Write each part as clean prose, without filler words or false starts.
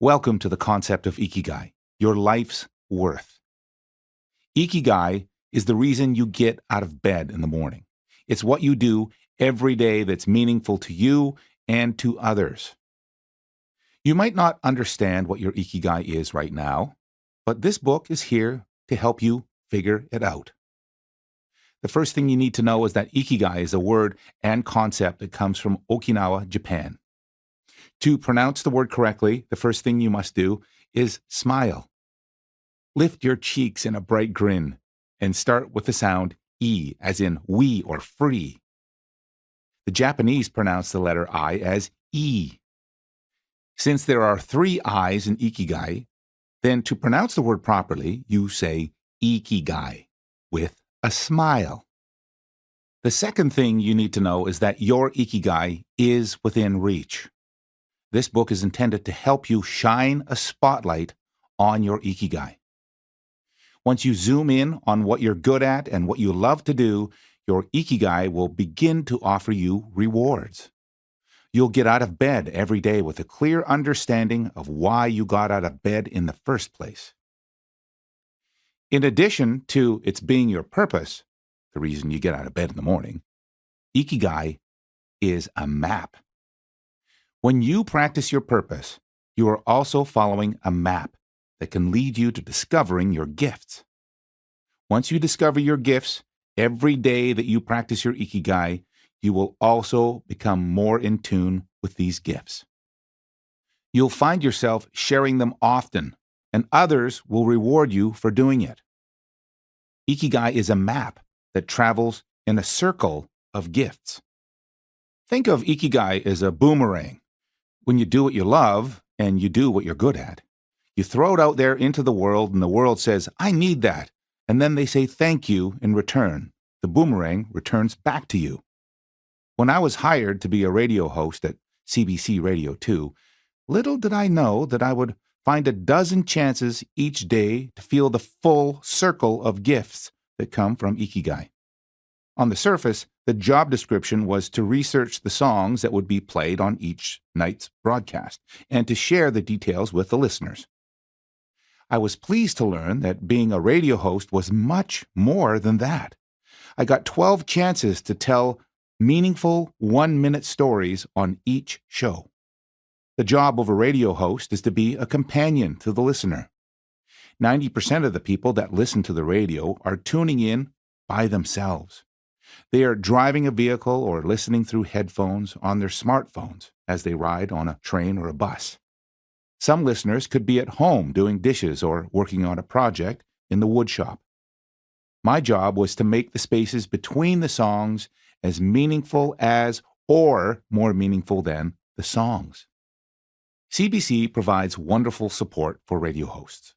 Welcome to the concept of Ikigai, your life's worth. Ikigai is the reason you get out of bed in the morning. It's what you do every day that's meaningful to you and to others. You might not understand what your Ikigai is right now, but this book is here to help you figure it out. The first thing you need to know is that Ikigai is a word and concept that comes from Okinawa, Japan. To pronounce the word correctly, the first thing you must do is smile. Lift your cheeks in a bright grin and start with the sound E, as in we or free. The Japanese pronounce the letter I as E. Since there are 3 I's in Ikigai, then to pronounce the word properly, you say Ikigai with a smile. The second thing you need to know is that your Ikigai is within reach. This book is intended to help you shine a spotlight on your Ikigai. Once you zoom in on what you're good at and what you love to do, your Ikigai will begin to offer you rewards. You'll get out of bed every day with a clear understanding of why you got out of bed in the first place. In addition to its being your purpose, the reason you get out of bed in the morning, Ikigai is a map. When you practice your purpose, you are also following a map that can lead you to discovering your gifts. Once you discover your gifts, every day that you practice your Ikigai, you will also become more in tune with these gifts. You'll find yourself sharing them often, and others will reward you for doing it. Ikigai is a map that travels in a circle of gifts. Think of Ikigai as a boomerang. When you do what you love and you do what you're good at, you throw it out there into the world and the world says, I need that. And then they say thank you in return. The boomerang returns back to you. When I was hired to be a radio host at CBC Radio 2, little did I know that I would find a dozen chances each day to feel the full circle of gifts that come from Ikigai. On the surface, the job description was to research the songs that would be played on each night's broadcast and to share the details with the listeners. I was pleased to learn that being a radio host was much more than that. I got 12 chances to tell meaningful 1-minute stories on each show. The job of a radio host is to be a companion to the listener. 90% of the people that listen to the radio are tuning in by themselves. They are driving a vehicle or listening through headphones on their smartphones as they ride on a train or a bus. Some listeners could be at home doing dishes or working on a project in the woodshop. My job was to make the spaces between the songs as meaningful as or more meaningful than the songs. CBC provides wonderful support for radio hosts.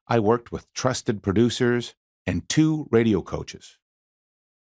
I worked with trusted producers and 2 radio coaches.